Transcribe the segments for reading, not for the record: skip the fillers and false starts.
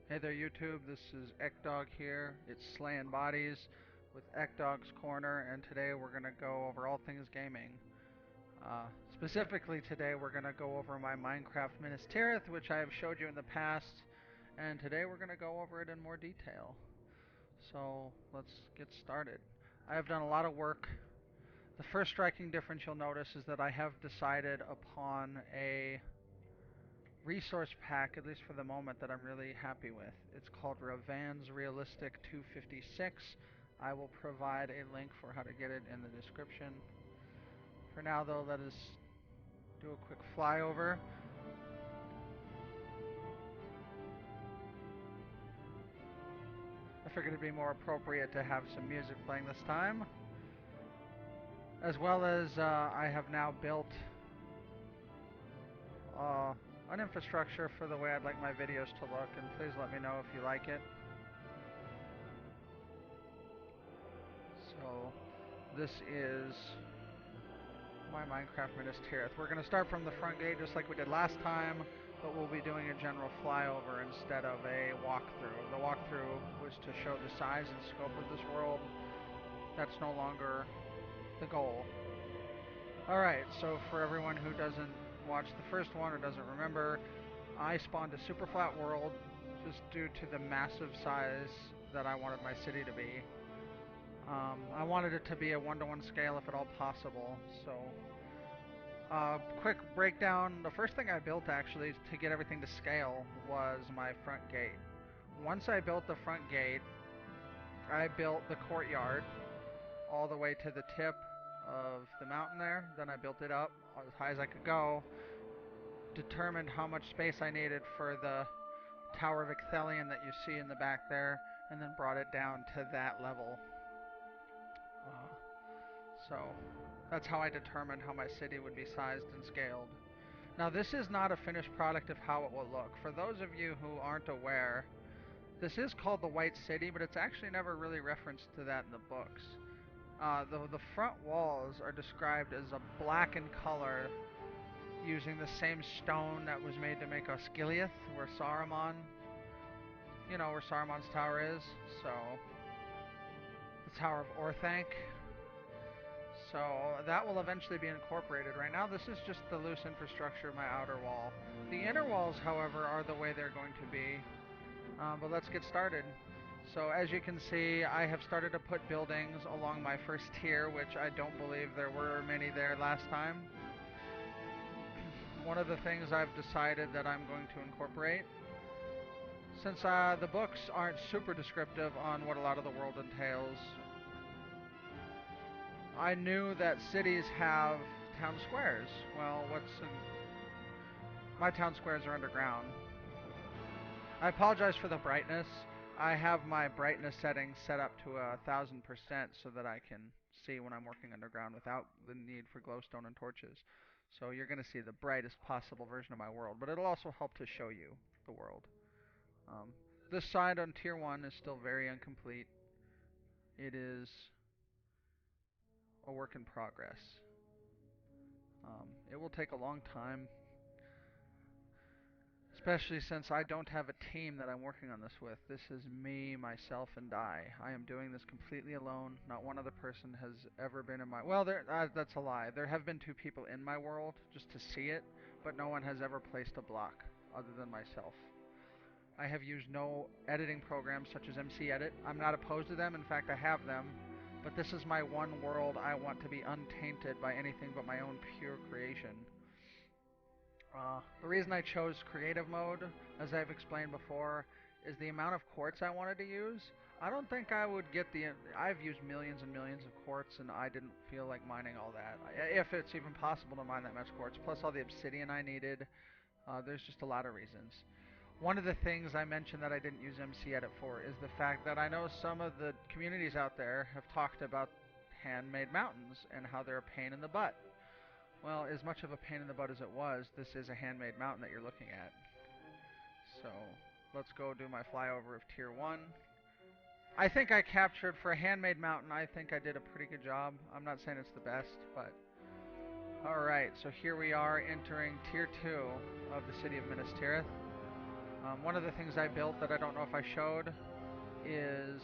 Hey there YouTube, this is Ekdog here. It's Slaying Bodies with Ekdog's Corner, and today we're going to go over all things gaming. Specifically today we're going to go over my Minecraft Minas Tirith, which I have showed you in the past, and today we're going to go over it in more detail. So let's get started. I have done a lot of work. The first striking difference you'll notice is that I have decided upon a resource pack, at least for the moment, that I'm really happy with. It's called Ravan's Realistic 256. I will provide a link for how to get it in the description. For now, though, let us do a quick flyover. I figured it'd be more appropriate to have some music playing this time. As well as I have now built an infrastructure for the way I'd like my videos to look, and please let me know if you like it. So this is my Minecraft Minas Tirith. We're going to start from the front gate just like we did last time, but we'll be doing a general flyover instead of a walkthrough. The walkthrough was to show the size and scope of this world. That's no longer the goal. Alright, so for everyone who doesn't watch the first one or doesn't remember, I spawned a super flat world just due to the massive size that I wanted my city to be. I wanted it to be a 1-to-1 scale if at all possible, so quick breakdown. The first thing I built actually to get everything to scale was my front gate. Once I built the front gate, I built the courtyard all the way to the tip of the mountain there. Then I built it up as high as I could go, determined how much space I needed for the Tower of Icthelion that you see in the back there, and then brought it down to that level. So that's how I determined how my city would be sized and scaled. Now this is not a finished product of how it will look. For those of you who aren't aware, this is called the White City, but it's actually never really referenced to that in the books. The front walls are described as a black in color using the same stone that was made to make Osgiliath, where Saruman, you know where Saruman's tower is, so the Tower of Orthanc. So that will eventually be incorporated. Right now this is just the loose infrastructure of my outer wall. The inner walls, however, are the way they're going to be. But let's get started. So as you can see, I have started to put buildings along my first tier, which I don't believe there were many there last time. One of the things I've decided that I'm going to incorporate, since the books aren't super descriptive on what a lot of the world entails, I knew that cities have town squares. Well, my town squares are underground. I apologize for the brightness. I have my brightness settings set up to 1000% so that I can see when I'm working underground without the need for glowstone and torches. So you're going to see the brightest possible version of my world, but it'll also help to show you the world. This side on tier 1 is still very incomplete. It is a work in progress. It will take a long time, especially since I don't have a team that I'm working on this with. This is me, myself, and I. I am doing this completely alone. Not one other person has ever been in my... Well, that's a lie. There have been 2 people in my world just to see it, but no one has ever placed a block other than myself. I have used no editing programs such as MC Edit. I'm not opposed to them. In fact, I have them. But this is my one world I want to be untainted by anything but my own pure creation. The reason I chose creative mode, as I've explained before, is the amount of quartz I wanted to use. I don't think I would get I've used millions and millions of quartz, and I didn't feel like mining all that. If it's even possible to mine that much quartz, plus all the obsidian I needed. There's just a lot of reasons. One of the things I mentioned that I didn't use MC Edit for is the fact that I know some of the communities out there have talked about handmade mountains and how they're a pain in the butt. Well, as much of a pain in the butt as it was, this is a handmade mountain that you're looking at. So, let's go do my flyover of tier 1. I think I captured, for a handmade mountain, I think I did a pretty good job. I'm not saying it's the best, but... Alright, so here we are entering tier 2 of the city of Minas Tirith. One of the things I built that I don't know if I showed is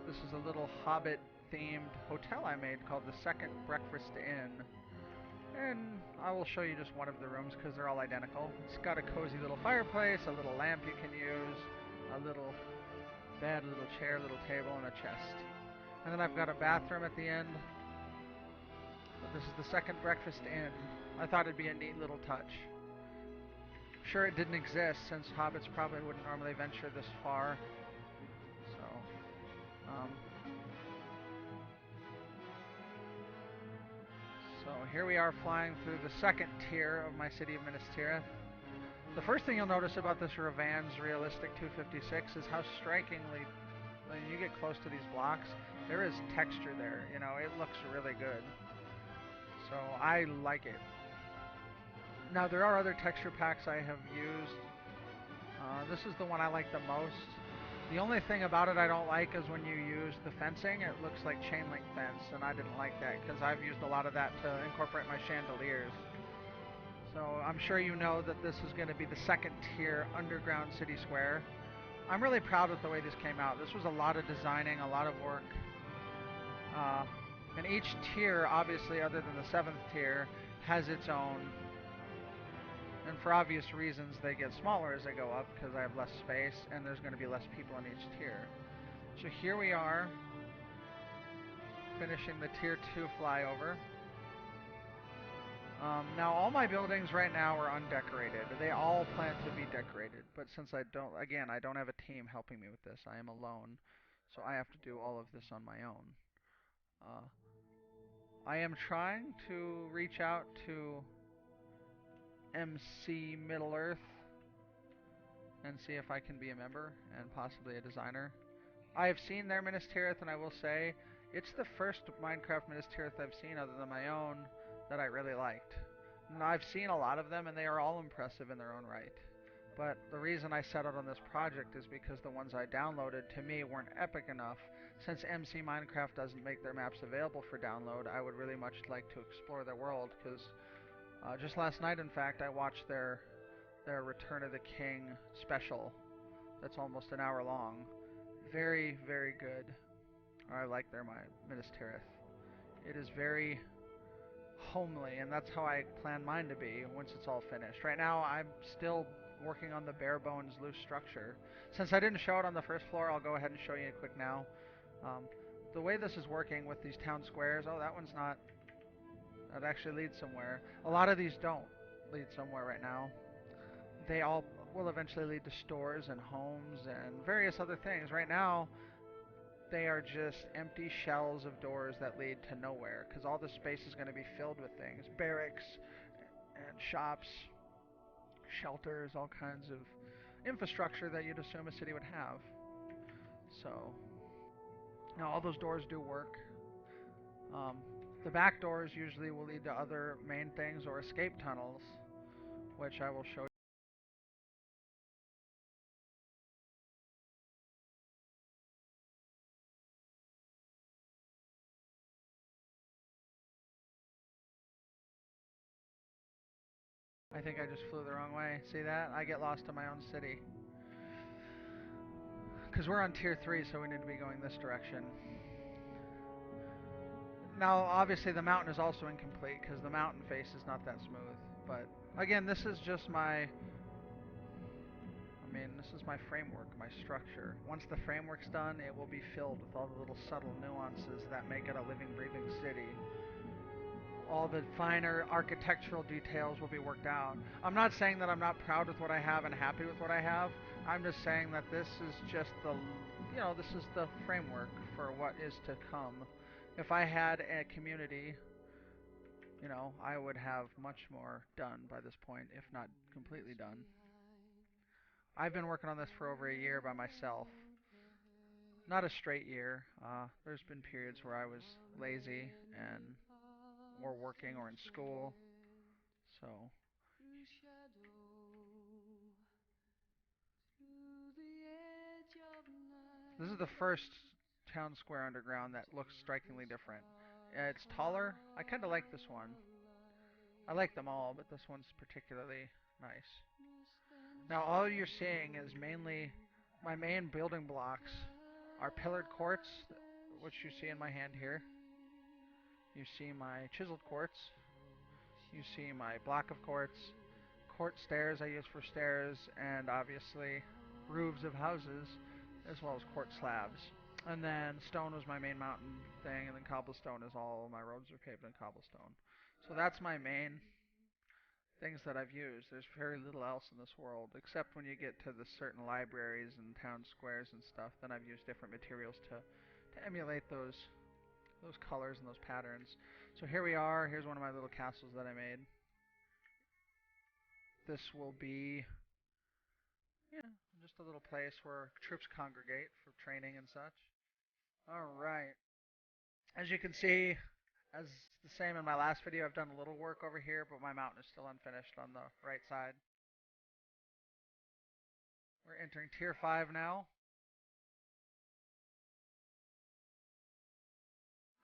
this is a little Hobbit themed hotel I made called the Second Breakfast Inn. And I will show you just one of the rooms because they're all identical. It's got a cozy little fireplace, a little lamp you can use, a little bed, a little chair, a little table, and a chest. And then I've got a bathroom at the end. But this is the Second Breakfast Inn. I thought it'd be a neat little touch. Sure, it didn't exist since hobbits probably wouldn't normally venture this far. Um, so here we are flying through the second tier of my city of Minas Tirith. The first thing you'll notice about this Revan's Realistic 256 is how strikingly, when you get close to these blocks, there is texture there. You know, it looks really good. So I like it. Now there are other texture packs I have used. This is the one I like the most. The only thing about it I don't like is when you use the fencing, it looks like chain link fence, and I didn't like that because I've used a lot of that to incorporate my chandeliers. So I'm sure you know that this is going to be the second tier underground city square. I'm really proud with the way this came out. This was a lot of designing, a lot of work. And each tier, obviously other than the 7th tier, has its own. And for obvious reasons, they get smaller as they go up because I have less space and there's going to be less people in each tier. So here we are, finishing the tier 2 flyover. Now all my buildings right now are undecorated. They all plan to be decorated, but since I don't have a team helping me with this. I am alone, so I have to do all of this on my own. I am trying to reach out to MC Middle Earth and see if I can be a member and possibly a designer. I have seen their Minas Tirith, and I will say it's the first Minecraft Minas Tirith I've seen other than my own that I really liked. Now, I've seen a lot of them, and they are all impressive in their own right. But the reason I set out on this project is because the ones I downloaded to me weren't epic enough. Since MC Minecraft doesn't make their maps available for download, I would really much like to explore their world, because just last night, in fact, I watched their Return of the King special that's almost an hour long. Very, very good. I like their Minas Tirith. It is very homely, and that's how I plan mine to be once it's all finished. Right now, I'm still working on the bare bones loose structure. Since I didn't show it on the first floor, I'll go ahead and show you quick now. Um, the way this is working with these town squares, oh, that one's not, that actually leads somewhere. A lot of these don't lead somewhere right now. They all will eventually lead to stores and homes and various other things. Right now, they are just empty shells of doors that lead to nowhere because all the space is going to be filled with things. Barracks and shops, shelters, all kinds of infrastructure that you'd assume a city would have. So, now all those doors do work. Um, the back doors usually will lead to other main things or escape tunnels, which I will show you. I think I just flew the wrong way. See that? I get lost in my own city. Because we're on tier 3, so we need to be going this direction. Now, obviously, the mountain is also incomplete because the mountain face is not that smooth. But again, this is just my, this is my framework, my structure. Once the framework's done, it will be filled with all the little subtle nuances that make it a living, breathing city. All the finer architectural details will be worked out. I'm not saying that I'm not proud with what I have and happy with what I have. I'm just saying that this is just this is the framework for what is to come. If I had a community, I would have much more done by this point, if not completely done. I've been working on this for over a year by myself. Not a straight year. There's been periods where I was lazy and or working or in school. So this is the first town square underground that looks strikingly different. It's taller. I kind of like this one. I like them all, but this one's particularly Nice. Now all you're seeing is mainly my main building blocks are pillared quartz, which you see in my hand here. You see my chiseled quartz. You see my block of quartz. Quartz stairs I use for stairs, and obviously roofs of houses, as well as quartz slabs. And then stone was my main mountain thing, and then cobblestone is all my roads are paved in cobblestone. So that's my main things that I've used. There's very little else in this world, except when you get to the certain libraries and town squares and stuff. Then I've used different materials to emulate those colors and those patterns. So here we are. Here's one of my little castles that I made. This will be, yeah, just a little place where troops congregate for training and such. All right. As you can see, as the same in my last video, I've done a little work over here, but my mountain is still unfinished on the right side. We're entering tier 5 now.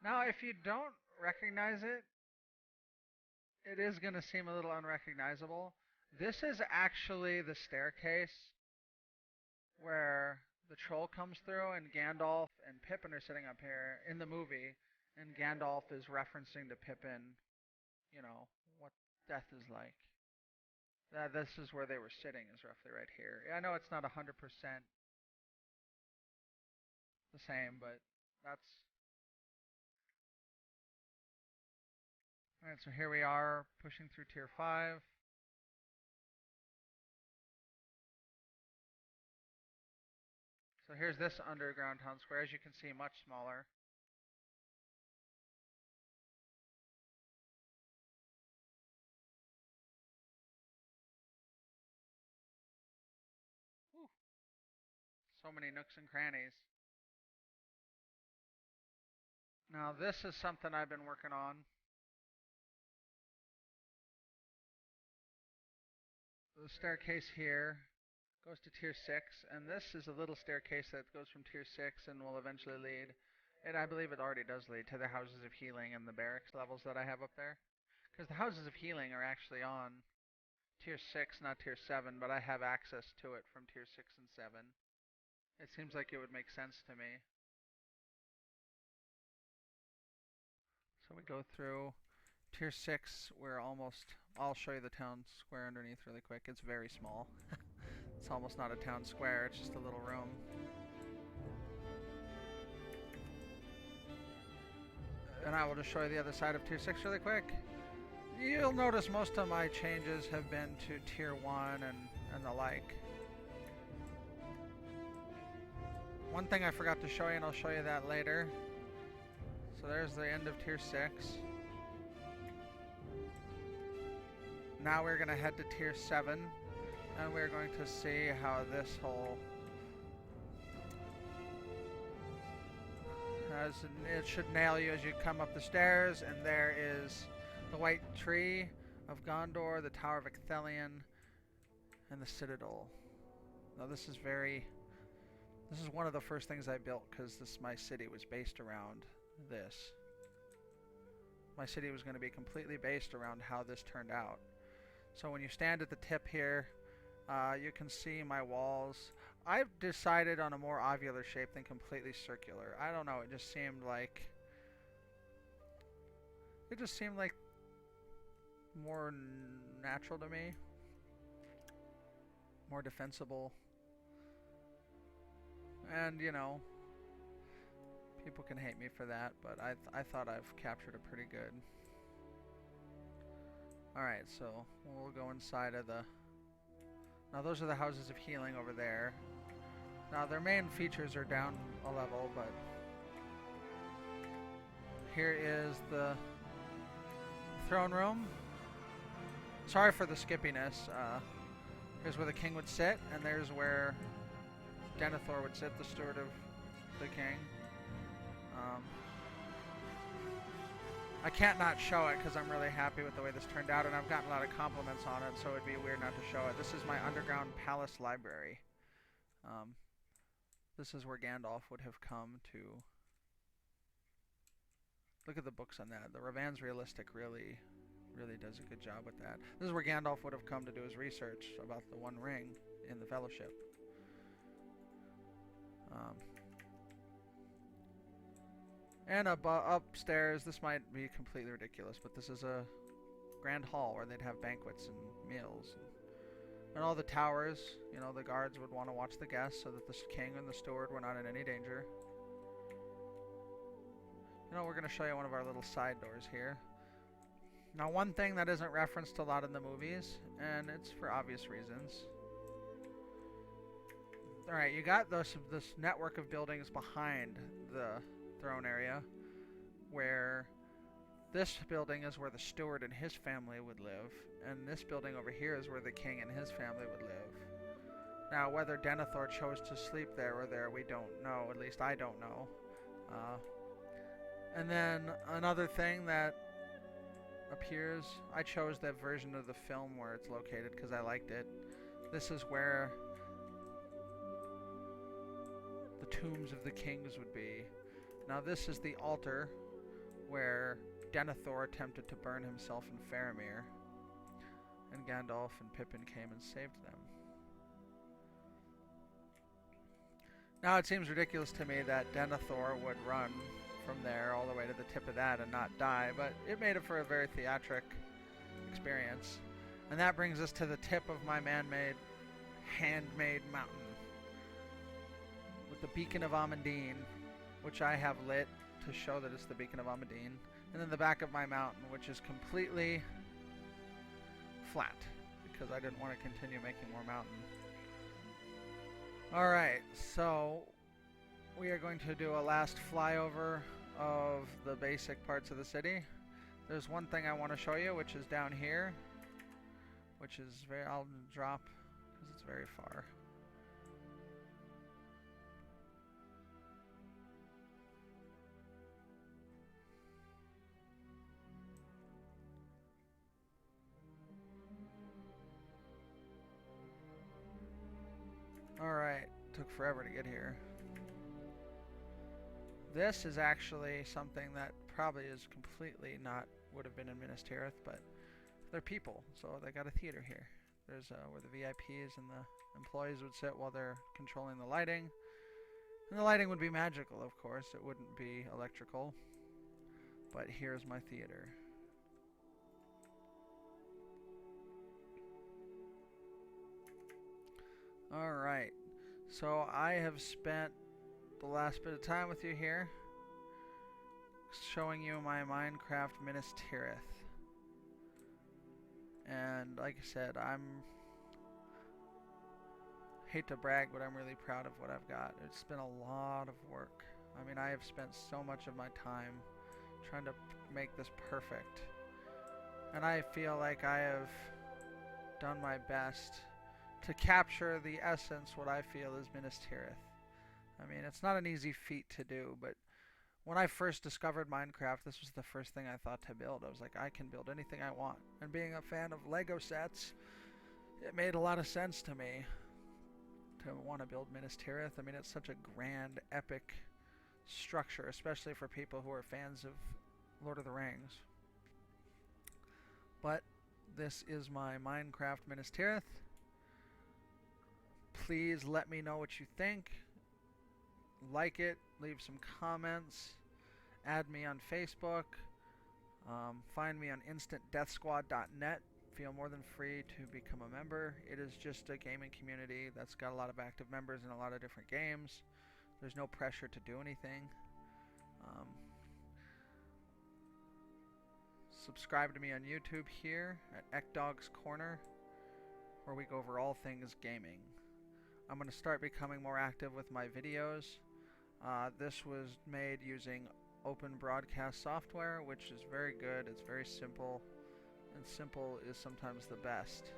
Now, if you don't recognize it, it is going to seem a little unrecognizable. This is actually the staircase where the troll comes through, and Gandalf and Pippin are sitting up here in the movie, and Gandalf is referencing to Pippin, you know, what death is like. This is where they were sitting, is roughly right here. I know it's not 100% the same, but that's... Alright, so here we are, pushing through tier 5. So here's this underground town square, as you can see, much smaller. Whew. So many nooks and crannies. Now this is something I've been working on. The staircase here goes to tier 6, and this is a little staircase that goes from tier 6 and will eventually lead, and I believe it already does lead, to the houses of healing and the barracks levels that I have up there. Because the houses of healing are actually on tier 6, not tier 7, but I have access to it from tier 6 and 7. It seems like it would make sense to me. So we go through tier 6, we're almost... I'll show you the town square underneath really quick. It's very small. It's almost not a town square, it's just a little room. And I will just show you the other side of tier 6 really quick. You'll notice most of my changes have been to tier 1 and the like. One thing I forgot to show you, and I'll show you that later. So there's the end of tier 6. Now we're going to head to tier 7, and we're going to see how this whole... it should nail you as you come up the stairs, and there is the White Tree of Gondor, the Tower of Ithilien, and the Citadel. Now this is one of the first things I built, because my city was based around this. My city was going to be completely based around how this turned out. So when you stand at the tip here, you can see my walls. I've decided on a more ovular shape than completely circular. I don't know, it just seemed like more natural to me, more defensible. And you know, people can hate me for that, but I thought I've captured it pretty good. Alright, so we'll go inside of the... Now those are the houses of healing over there. Now their main features are down a level, but... Here is the throne room. Sorry for the skippiness. Here's where the king would sit, and there's where Denethor would sit, the steward of the king. I can't not show it because I'm really happy with the way this turned out, and I've gotten a lot of compliments on it, so it'd be weird not to show it. This is my underground palace library. This is where Gandalf would have come to... Look at the books on that. The Ravan's realistic really really does a good job with that. This is where Gandalf would have come to do his research about the One Ring in the Fellowship. And upstairs, this might be completely ridiculous, but this is a grand hall where they'd have banquets and meals. And all the towers, you know, the guards would want to watch the guests so that the king and the steward were not in any danger. You know, we're going to show you one of our little side doors here. Now, one thing that isn't referenced a lot in the movies, and it's for obvious reasons. Alright, you got this network of buildings behind the throne area, where this building is where the steward and his family would live, and this building over here is where the king and his family would live. Now, whether Denethor chose to sleep there or there, we don't know. At least I don't know. And then another thing that appears, I chose that version of the film where it's located because I liked it. This is where the tombs of the kings would be. Now this is the altar where Denethor attempted to burn himself in Faramir, and Gandalf and Pippin came and saved them. Now it seems ridiculous to me that Denethor would run from there all the way to the tip of that and not die, but it made it for a very theatric experience. And that brings us to the tip of my man-made, handmade mountain, with the Beacon of Amandine, which I have lit to show that it's the Beacon of Amandine, and then the back of my mountain, which is completely flat, because I didn't want to continue making more mountain. Alright, so we are going to do a last flyover of the basic parts of the city. There's one thing I want to show you, which is down here, which is I'll drop because it's very far. Alright, took forever to get here. This is actually something that probably is completely not would have been in Minas Tirith, but they're people, so they got a theater here. There's where the VIPs and the employees would sit while they're controlling the lighting. And the lighting would be magical, of course. It wouldn't be electrical. But here's my theater. Alright, so I have spent the last bit of time with you here showing you my Minecraft Minas Tirith. And like I said, hate to brag, but I'm really proud of what I've got. It's been a lot of work. I mean, I have spent so much of my time trying to make this perfect. And I feel like I have done my best to capture the essence, what I feel is Minas Tirith. I mean, it's not an easy feat to do, but when I first discovered Minecraft, this was the first thing I thought to build. I was like, I can build anything I want. And being a fan of Lego sets, it made a lot of sense to me to want to build Minas Tirith. I mean, it's such a grand, epic structure, especially for people who are fans of Lord of the Rings. But this is my Minecraft Minas Tirith. Please let me know what you think. Like it, leave some comments, add me on Facebook, find me on instantdeathsquad.net. Feel more than free to become a member. It is just a gaming community that's got a lot of active members in a lot of different games. There's no pressure to do anything. Subscribe to me on YouTube here at Ekdog's Corner, where we go over all things gaming. I'm going to start becoming more active with my videos. This was made using open broadcast software, which is very good. It's very simple, and simple is sometimes the best.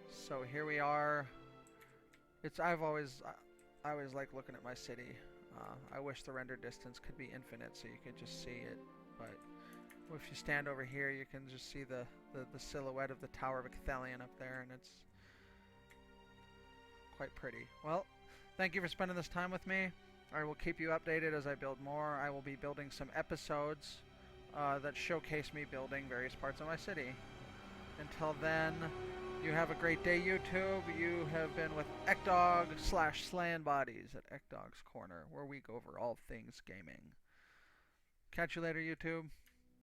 So here we are. I always like looking at my city. I wish the render distance could be infinite so you could just see it, but if you stand over here, you can just see the silhouette of the Tower of Icthelion up there, and it's quite pretty. Well, thank you for spending this time with me. I will keep you updated as I build more. I will be building some episodes that showcase me building various parts of my city. Until then, you have a great day, YouTube. You have been with Ekdog/Slaying Bodies at Ekdog's Corner, where we go over all things gaming. Catch you later, YouTube.